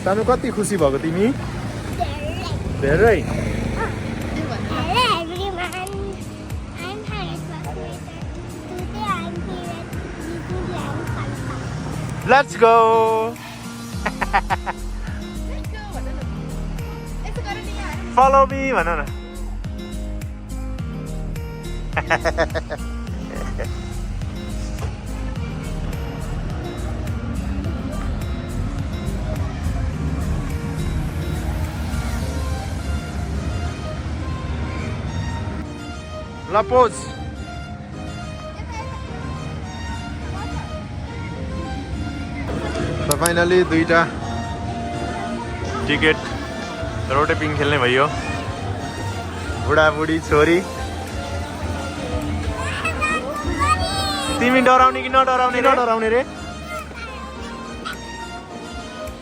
सानो कति खुसी भएको तिमी धेरै Let's go. Follow me, भन न. La pause. So finally दुईटा टिकट रोटेपिङ खेल्ने भयो बुढाबुढी छोरी तिमी डराउने कि नडराउने रे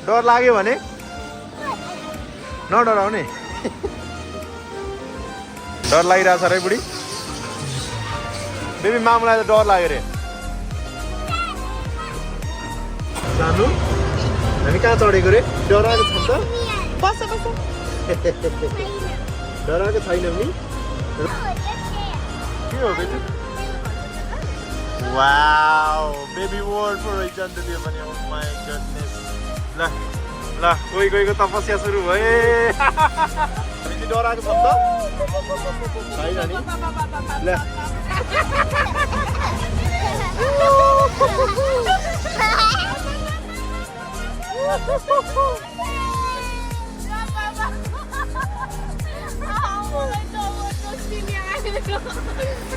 डर लाग्यो भने नडराउने डर लागिरहेछ रे बुढी बेबी मामुलाई त डर लाग्यो रे सानो हामी कहाँ चढेको रे डराएको छ त बस डराएको छैन नि के हो बेबी वाउ बेबी वर्ल्ड पो रहेछ नि त त्यो पनि ओ माय गडनेस ल ल कोहीको तपस्या सुरु भए हामी डराएको छ त छैन नि ल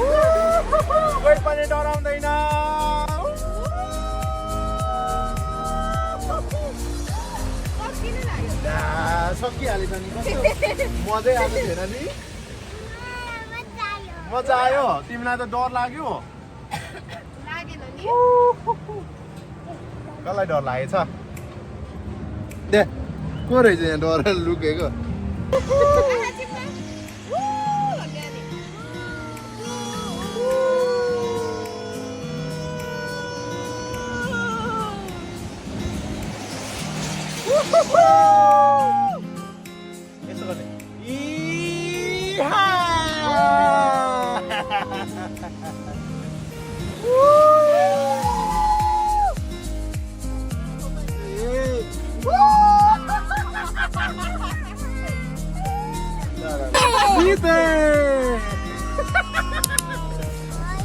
कोही पनि डराउँदैन सकिहालेछ नि कस्तो मजै आएको थिएन नि मजा आयो तिमीलाई त डर लाग्यो कसलाई डर लागेछ दे को रहेछ यहाँ डरेर लुकेको यसो गर्ने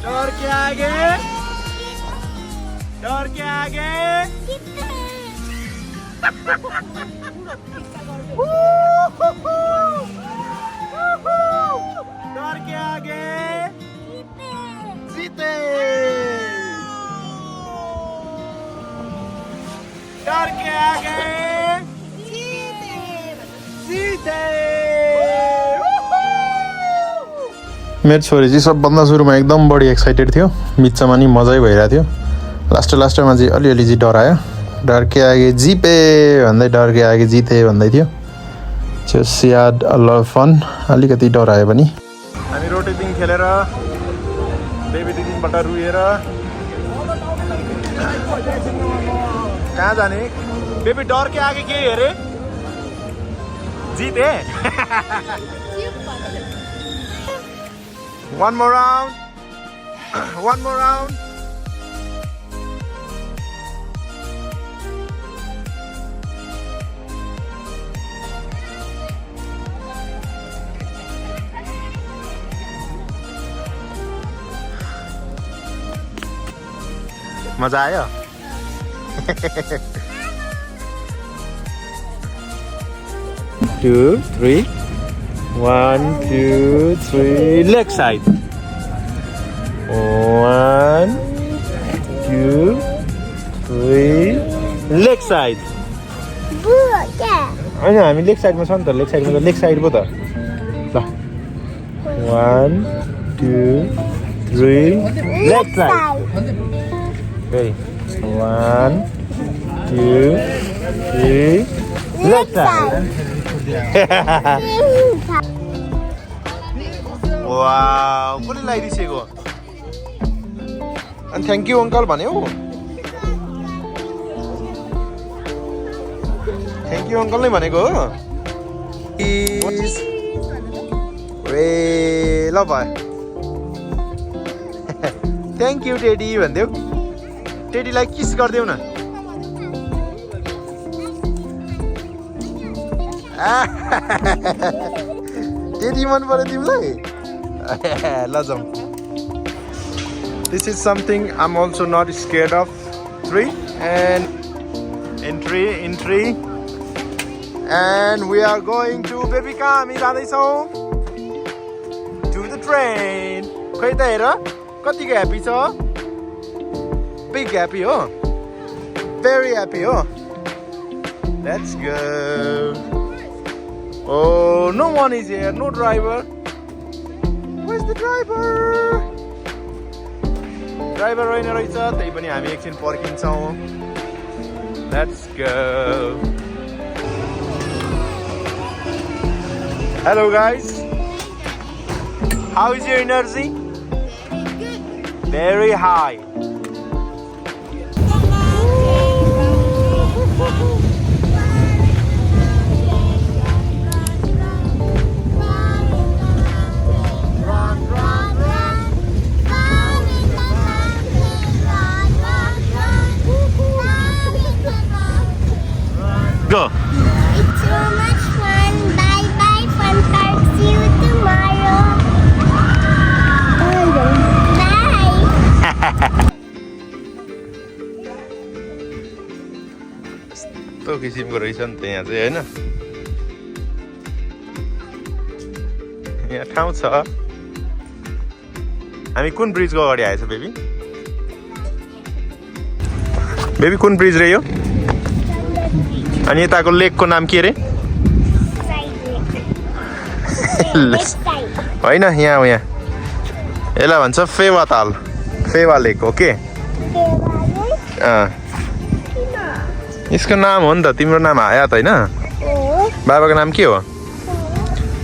डर के आगे डर के आगे जीते डर के आगे जीते मेरो छोरी चाहिँ सबभन्दा सुरुमा एकदम बढी एक्साइटेड थियो बिचमा नि मजै भइरहेको थियो लास्टमा चाहिँ अलिअलि चाहिँ डरायो डर के आगे जिपे भन्दै डर के आगे जिते भन्दै थियो जस्ट याद अ लट अफ फन अलिकति डरायो पनि हामी रोटेपिङ खेलेर बेबी दुई दिनबाट रुएर कहाँ जाने बेबी डर के आगे के हेरे जिते One more round. मजा आयो 2 3 1 2 3 leg side 1 2 3 leg side होइन हामी लेग साइडमा छ नि त लेग साइड पो त ल 1 2 3 leg side okay 1 2 3 leg side wow कसले लगाइदिसेको अनि थ्याङ्क यू अङ्कल भन्यो थ्याङ्क यू अङ्कल नै भनेको हो ए ल भयो थ्याङ्क यू टेडी भनिदेऊ टेडीलाई किस गरिदेऊ न टेडी मन पर्यो तिमीलाई ल जाउँ This is something I'm also not scared of. 3 and entry. And we are going to baby हामी जाँदैछौँ to the train. खै त हेर कतिको ह्याप्पी छ big happy हो very happy हो let's go oh no one is here no driver where's the driver driver रहेन रहेछ त्यही पनि हामी एकछिन पर्खिन्छौँ let's go hello guys how is your energy very high Go. It's so much fun. Bye bye, fun park. See you tomorrow. Bye. यस्तो किसिमको रहेछ नि त यहाँ चाहिँ होइन यहाँ ठाउँ छ हामी कुन ब्रिजको अगाडि आएछ बेबी बेबी कुन ब्रिज रह्यो अनि यताको लेकको नाम के अरे होइन यहाँ यसलाई भन्छ फेवा ताल फेवा लेक ओके यसको नाम हो नि त तिम्रो नाम आयात होइन बाबाको नाम के हो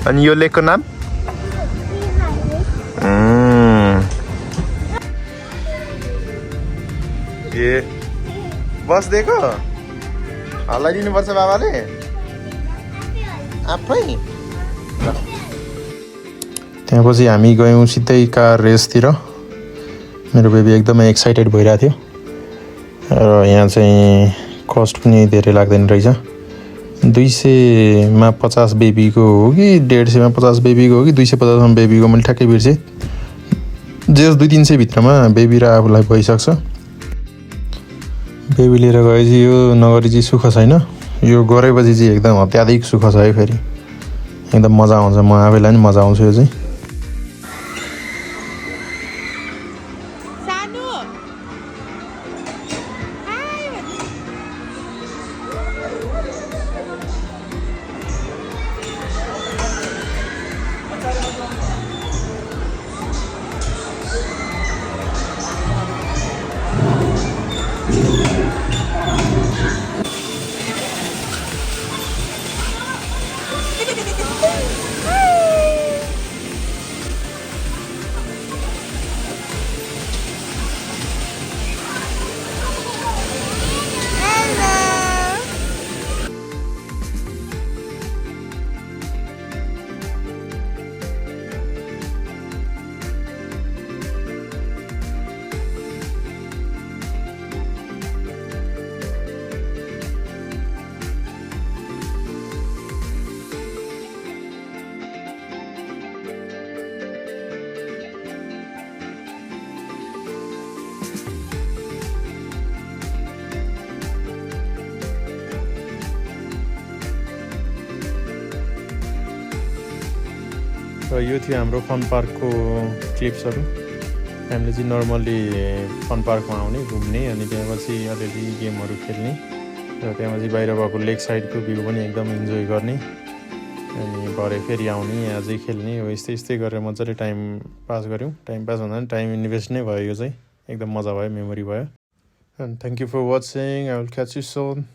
अनि यो लेकको नाम ए बस्दिएको हल्लाइदिनुपर्छ बाबाले आफै त्यहाँपछि हामी गयौँ सिधै कार रेसतिर मेरो बेबी एकदमै एक्साइटेड भइरहेको थियो र यहाँ चाहिँ कस्ट पनि धेरै लाग्दैन रहेछ 200मा 50 बेबीको हो कि 150मा 50 बेबीको हो कि 250मा बेबीको मैले ठ्याक्कै बिर्सेँ जे 200-300 भित्रमा बेबी र आफूलाई भइसक्छ बेबी लिएर गएपछि यो नगरी चाहिँ सुख छैन यो गरेपछि चाहिँ एकदम अत्याधिक सुख छ है फेरि एकदम मजा आउँछ म आफैलाई पनि मजा आउँछ यो चाहिँ र यो थियो हाम्रो फन पार्कको क्लिप्सहरू हामीले चाहिँ नर्मल्ली फन पार्कमा आउने घुम्ने अनि त्यहाँपछि अलिअलि गेमहरू खेल्ने र त्यहाँपछि बाहिर भएको लेक साइडको भ्यू पनि एकदम इन्जोय गर्ने अनि भरे फेरि आउने अझै खेल्ने हो यस्तै गरेर मजाले टाइम पास गऱ्यौँ टाइम पास भन्दा पनि टाइम इन्भेस्ट नै भयो यो चाहिँ एकदम मजा भयो मेमोरी भयो and thank you for watching I will catch you Son